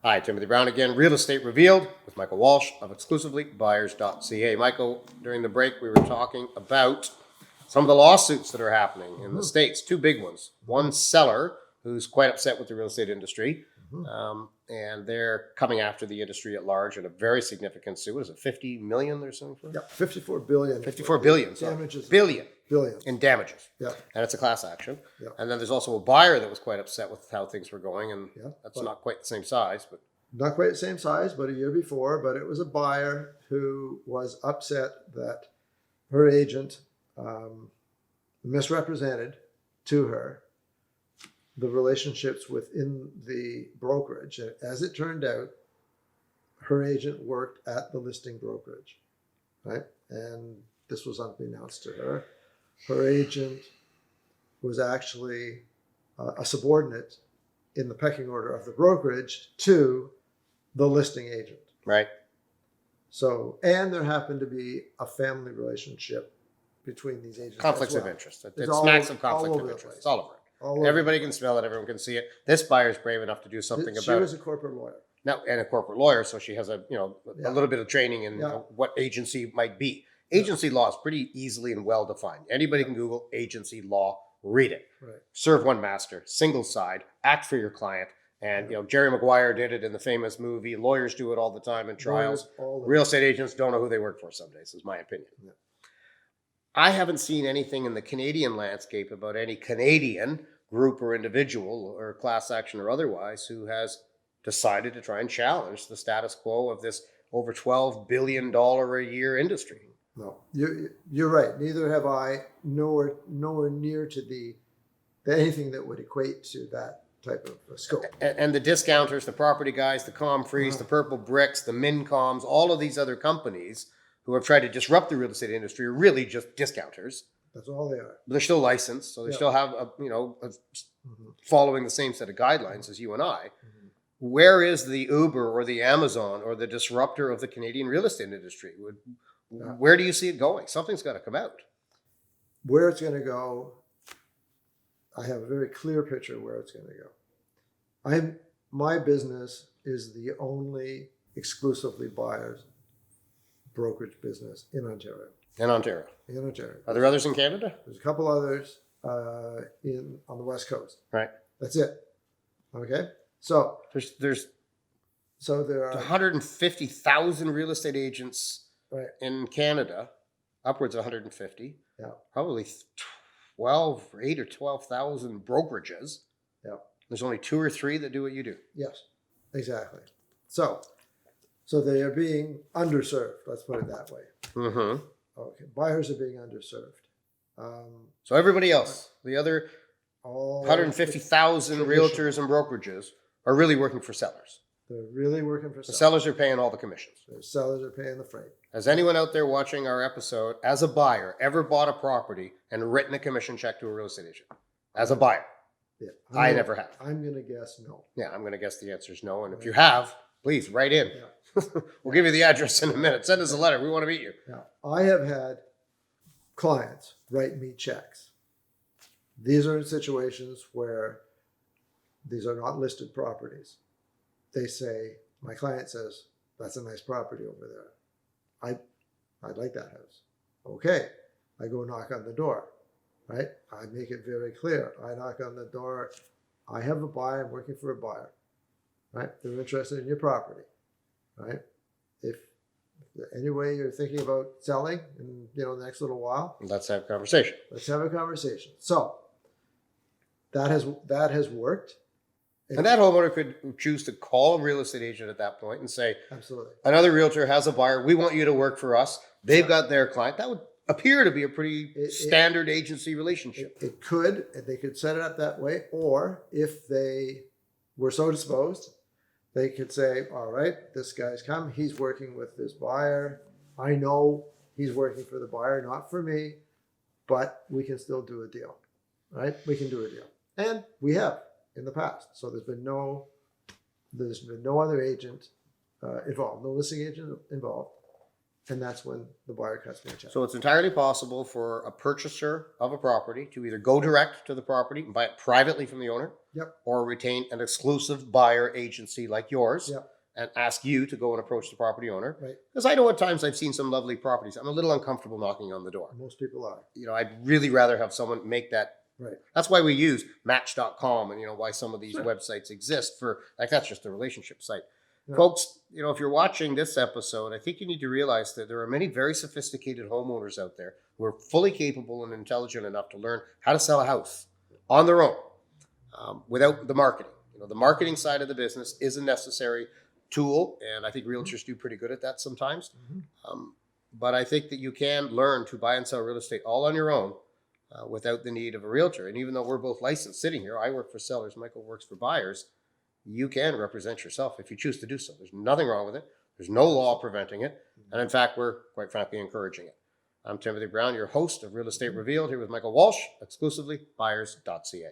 Hi, Timothy Brown again. Real Estate Revealed with Michael Walsh of exclusivelybuyers.ca. Michael, during the break, we were talking about some of the lawsuits that are happening in the States. Two big ones. One seller who's quite upset with the real estate industry, and they're coming after the industry at large in a very significant suit. What is it, 50 million they're suing for? Yeah, 54 billion. 54 billion. Damages. Billion. Billions. In damages. Yeah. And it's a class action. Yeah. And then there's also a buyer that was quite upset with how things were going, and Yeah, that's not quite the same size, but Not quite the same size, but a year before, but it was a buyer who was upset that her agent misrepresented to her the relationships within the brokerage. And as it turned out, her agent worked at the listing brokerage, right? And this was unbeknownst to her. Her agent was actually a subordinate in the pecking order of the brokerage to the listing agent. right. So, and there happened to be a family relationship between these agents. Conflicts as well. of interest. It It's all smacks of over- all conflict of over the interest. place. It's all over it. All over. Everybody can smell it. Everyone can see it. This buyer's brave enough to do something She about was it. a corporate lawyer. Now, and a corporate lawyer, so she has a Yeah. little bit of training in Yeah. what agency might be. Agency law is pretty easily and well defined. Anybody can Google agency law, read it. Right. Serve one master, single side, act for your client. And Jerry Maguire did it in the famous movie. Lawyers do it all the time in trials. Lawyers, all of Real estate agents don't know who they work for some days, is my opinion. Yeah. I haven't seen anything in the Canadian landscape about any Canadian group or individual or class action or otherwise who has decided to try and challenge the status quo of this over $12 billion a year industry. No, you're right. Neither have I. Nowhere near to anything that would equate to that type of scope. And the discounters, the property guys, the Comfreys, the Purple Bricks, the Mincoms, all of these other companies who have tried to disrupt the real estate industry are really just discounters. That's all they are. But they're still licensed, so they Yeah. still have following the same set of guidelines as you and I. Mhm. Where is the Uber or the Amazon or the disruptor of the Canadian real estate industry? Where do you see it going? Something's got to come out. Where it's going to go, I have a very clear picture of where it's going to go. My business is the only exclusively buyers brokerage business in Ontario. In Ontario. In Ontario. Are there others in Canada? There's a couple others on the West Coast. Right. That's it. Okay. So There's there are 150,000 real estate agents right. in Canada, upwards of 150. Yeah. Probably 8 or 12,000 brokerages. Yeah. There's only 2 or 3 that do what you do. Yes, exactly. So they are being underserved. Let's put it that way. Mm-hmm. Okay. Buyers are being underserved. So everybody else, the other All 150,000 realtors and brokerages are really working for sellers. They're really working for The sellers. sellers are paying all the commissions. The sellers are paying the freight. Has anyone out there watching our episode as a buyer ever bought a property and written a commission check to a real estate agent? As a buyer, Yeah, I never have. I'm going to guess no. Yeah, I'm going to guess the answer is no. And if you have, please write in. Yeah. We'll give you the address in a minute. Send us a letter. We want to meet you. Now, I have had clients write me checks. These are in situations where these are not listed properties. They say, my client says, that's a nice property over there. I'd like that house. Okay. I go knock on the door, right? I make it very clear. I knock on the door. I have a buyer. I'm working for a buyer, right? They're interested in your property, right? If any way you're thinking about selling in the next little while, Let's have a conversation. let's have a conversation. So that has worked. And that homeowner could choose to call a real estate agent at that point and say, Absolutely. another realtor has a buyer. We want you to work for us. They've got their client. That would appear to be a pretty standard agency relationship. It could, they could set it up that way, or if they were so disposed, they could say, all right, this guy's come, he's working with this buyer. I know he's working for the buyer, not for me, but we can still do a deal, right? We can do a deal. And we have in the past. So there's been no other agent involved, no listing agent involved. And that's when the buyer cuts me a check. So it's entirely possible for a purchaser of a property to either go direct to the property and buy it privately from the owner, Yep. or retain an exclusive buyer agency like yours, Yep. and ask you to go and approach the property owner. Right. Because I know at times I've seen some lovely properties. I'm a little uncomfortable knocking on the door. Most people are. I'd really rather have someone make that. Right. That's why we use Match.com, and why some of these Sure. websites exist for, like, that's just a relationship site. Yeah. Folks, if you're watching this episode, I think you need to realize that there are many very sophisticated homeowners out there who are fully capable and intelligent enough to learn how to sell a house on their own, without the marketing. The marketing side of the business is a necessary tool, and I think realtors do pretty good at that sometimes. But I think that you can learn to buy and sell real estate all on your own, without the need of a realtor. And even though we're both licensed sitting here, I work for sellers, Michael works for buyers, you can represent yourself if you choose to do so. There's nothing wrong with it. There's no law preventing it. And in fact, we're quite frankly encouraging it. I'm Timothy Brown, your host of Real Estate Revealed, here with Michael Walsh, exclusively buyers.ca.